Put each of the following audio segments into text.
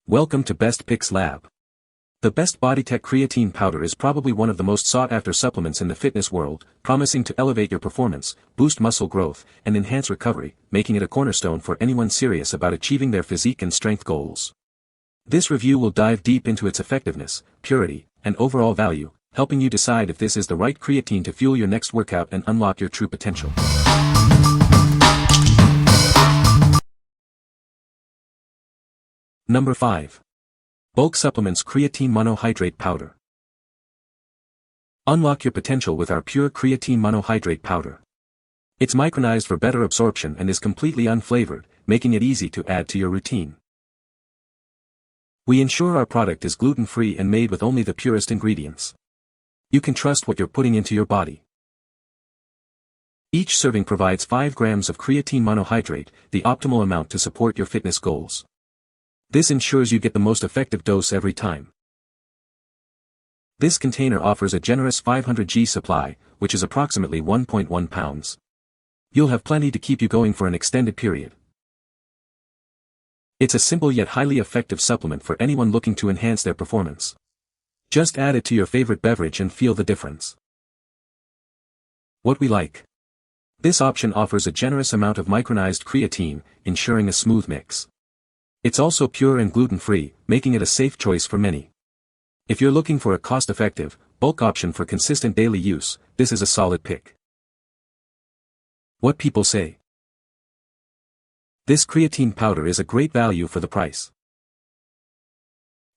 Welcome to Best Picks Lab. The Best Bodytech Creatine Powder is probably one of the most sought-after supplements in the fitness world, promising to elevate your performance, boost muscle growth, and enhance recovery, making it a cornerstone for anyone serious about achieving their physique and strength goals. This review will dive deep into its effectiveness, purity, and overall value, helping you decide if this is the right creatine to fuel your next workout and unlock your true potential. Number 5. BulkSupplements Creatine Monohydrate Powder. Unlock your potential with our pure creatine monohydrate powder. It's micronized for better absorption and is completely unflavored, making it easy to add to your routine. We ensure our product is gluten-free and made with only the purest ingredients. You can trust what you're putting into your body. Each serving provides 5 grams of creatine monohydrate, the optimal amount to support your fitness goals. This ensures you get the most effective dose every time. This container offers a generous 500 g supply, which is approximately 1.1 pounds. You'll have plenty to keep you going for an extended period. It's a simple yet highly effective supplement for anyone looking to enhance their performance. Just add it to your favorite beverage and feel the difference. What we like. This option offers a generous amount of micronized creatine, ensuring a smooth mix. It's also pure and gluten-free, making it a safe choice for many. If you're looking for a cost-effective, bulk option for consistent daily use, this is a solid pick. What people say. This creatine powder is a great value for the price.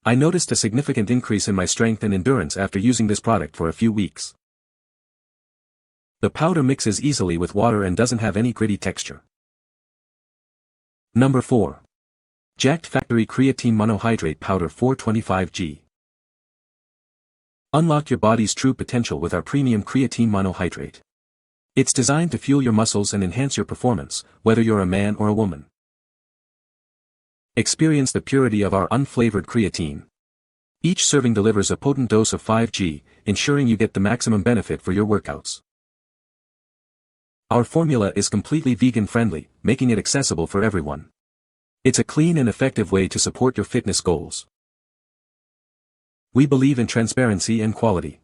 I noticed a significant increase in my strength and endurance after using this product for a few weeks. The powder mixes easily with water and doesn't have any gritty texture. Number 4. Jacked Factory Creatine Monohydrate Powder 425g. Unlock your body's true potential with our premium creatine monohydrate. It's designed to fuel your muscles and enhance your performance, whether you're a man or a woman. Experience the purity of our unflavored creatine. Each serving delivers a potent dose of 5g, ensuring you get the maximum benefit for your workouts. Our formula is completely vegan-friendly, making it accessible for everyone. It's a clean and effective way to support your fitness goals. We believe in transparency and quality.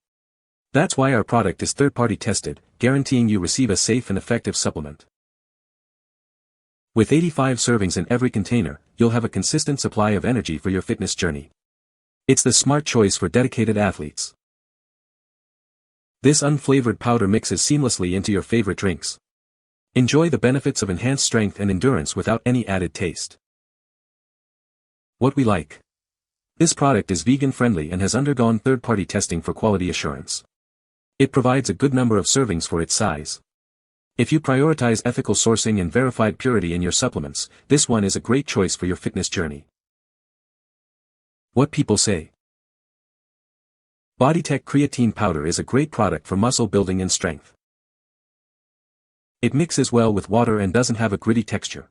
That's why our product is third-party tested, guaranteeing you receive a safe and effective supplement. With 85 servings in every container, you'll have a consistent supply of energy for your fitness journey. It's the smart choice for dedicated athletes. This unflavored powder mixes seamlessly into your favorite drinks. Enjoy the benefits of enhanced strength and endurance without any added taste. What we like. This product is vegan-friendly and has undergone third-party testing for quality assurance. It provides a good number of servings for its size. If you prioritize ethical sourcing and verified purity in your supplements, this one is a great choice for your fitness journey. What people say. Bodytech Creatine Powder is a great product for muscle building and strength. It mixes well with water and doesn't have a gritty texture.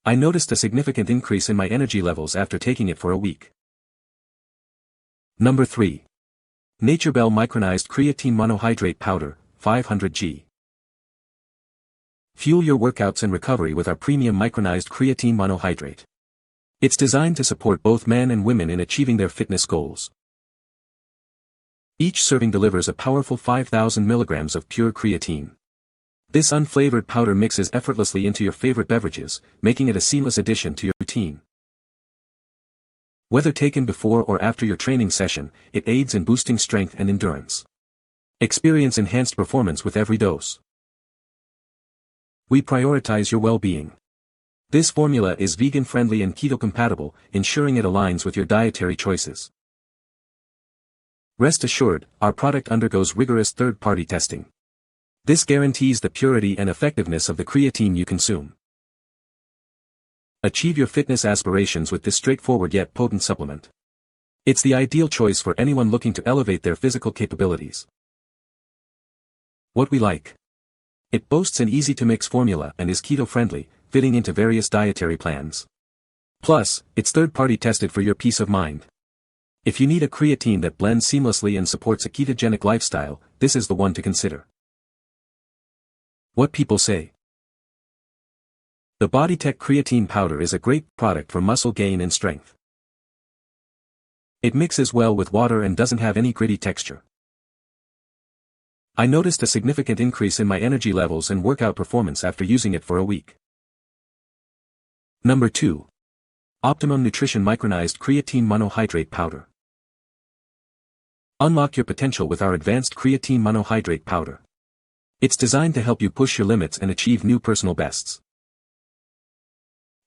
I noticed a significant increase in my energy levels after taking it for a week. Number 3. NatureBell Micronized Creatine Monohydrate Powder, 500g. Fuel your workouts and recovery with our premium micronized creatine monohydrate. It's designed to support both men and women in achieving their fitness goals. Each serving delivers a powerful 5,000 milligrams of pure creatine. This unflavored powder mixes effortlessly into your favorite beverages, making it a seamless addition to your routine. Whether taken before or after your training session, it aids in boosting strength and endurance. Experience enhanced performance with every dose. We prioritize your well-being. This formula is vegan-friendly and keto-compatible, ensuring it aligns with your dietary choices. Rest assured, our product undergoes rigorous third-party testing. This guarantees the purity and effectiveness of the creatine you consume. Achieve your fitness aspirations with this straightforward yet potent supplement. It's the ideal choice for anyone looking to elevate their physical capabilities. What we like. It boasts an easy-to-mix formula and is keto-friendly, fitting into various dietary plans. Plus, it's third-party tested for your peace of mind. If you need a creatine that blends seamlessly and supports a ketogenic lifestyle, this is the one to consider. What people say. The Bodytech Creatine Powder is a great product for muscle gain and strength. It mixes well with water and doesn't have any gritty texture. I noticed a significant increase in my energy levels and workout performance after using it for a week. Number 2. Optimum Nutrition Micronized Creatine Monohydrate Powder. Unlock your potential with our advanced creatine monohydrate powder. It's designed to help you push your limits and achieve new personal bests.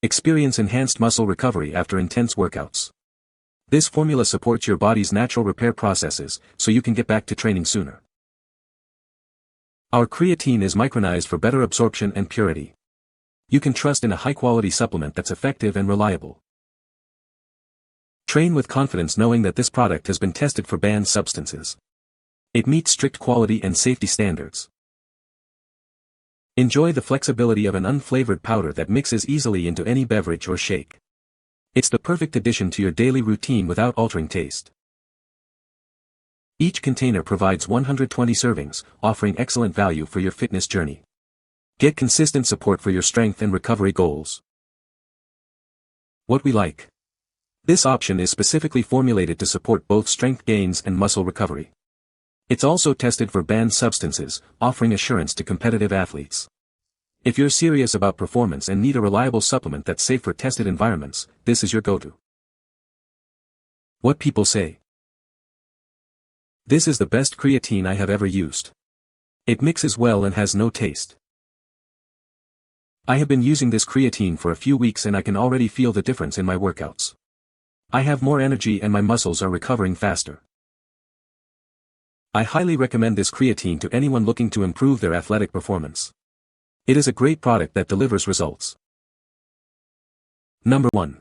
Experience enhanced muscle recovery after intense workouts. This formula supports your body's natural repair processes, so you can get back to training sooner. Our creatine is micronized for better absorption and purity. You can trust in a high-quality supplement that's effective and reliable. Train with confidence knowing that this product has been tested for banned substances. It meets strict quality and safety standards. Enjoy the flexibility of an unflavored powder that mixes easily into any beverage or shake. It's the perfect addition to your daily routine without altering taste. Each container provides 120 servings, offering excellent value for your fitness journey. Get consistent support for your strength and recovery goals. What we like. This option is specifically formulated to support both strength gains and muscle recovery. It's also tested for banned substances, offering assurance to competitive athletes. If you're serious about performance and need a reliable supplement that's safe for tested environments, this is your go-to. What people say. This is the best creatine I have ever used. It mixes well and has no taste. I have been using this creatine for a few weeks and I can already feel the difference in my workouts. I have more energy and my muscles are recovering faster. I highly recommend this creatine to anyone looking to improve their athletic performance. It is a great product that delivers results. Number 1.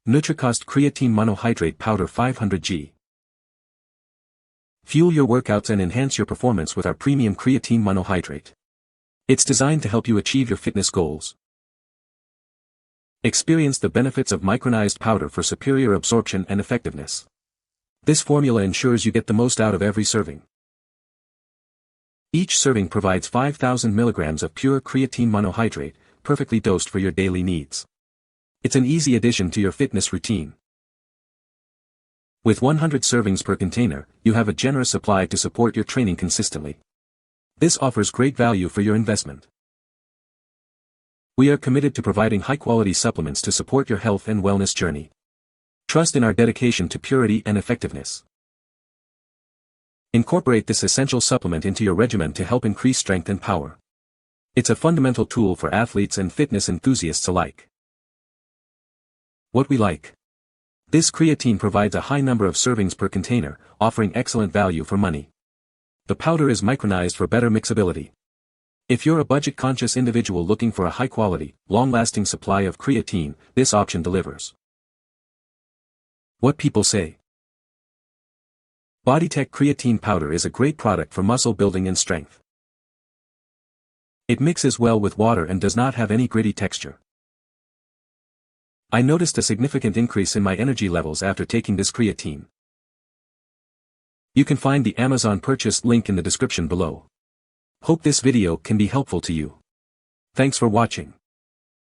Nutricost Creatine Monohydrate Powder 500g. Fuel your workouts and enhance your performance with our premium creatine monohydrate. It's designed to help you achieve your fitness goals. Experience the benefits of micronized powder for superior absorption and effectiveness. This formula ensures you get the most out of every serving. Each serving provides 5,000 milligrams of pure creatine monohydrate, perfectly dosed for your daily needs. It's an easy addition to your fitness routine. With 100 servings per container, you have a generous supply to support your training consistently. This offers great value for your investment. We are committed to providing high-quality supplements to support your health and wellness journey. Trust in our dedication to purity and effectiveness. Incorporate this essential supplement into your regimen to help increase strength and power. It's a fundamental tool for athletes and fitness enthusiasts alike. What we like. This creatine provides a high number of servings per container, offering excellent value for money. The powder is micronized for better mixability. If you're a budget-conscious individual looking for a high-quality, long-lasting supply of creatine, this option delivers. What people say. Bodytech Creatine Powder is a great product for muscle building and strength. It mixes well with water and does not have any gritty texture. I noticed a significant increase in my energy levels after taking this creatine. You can find the Amazon purchase link in the description below. Hope this video can be helpful to you. Thanks for watching.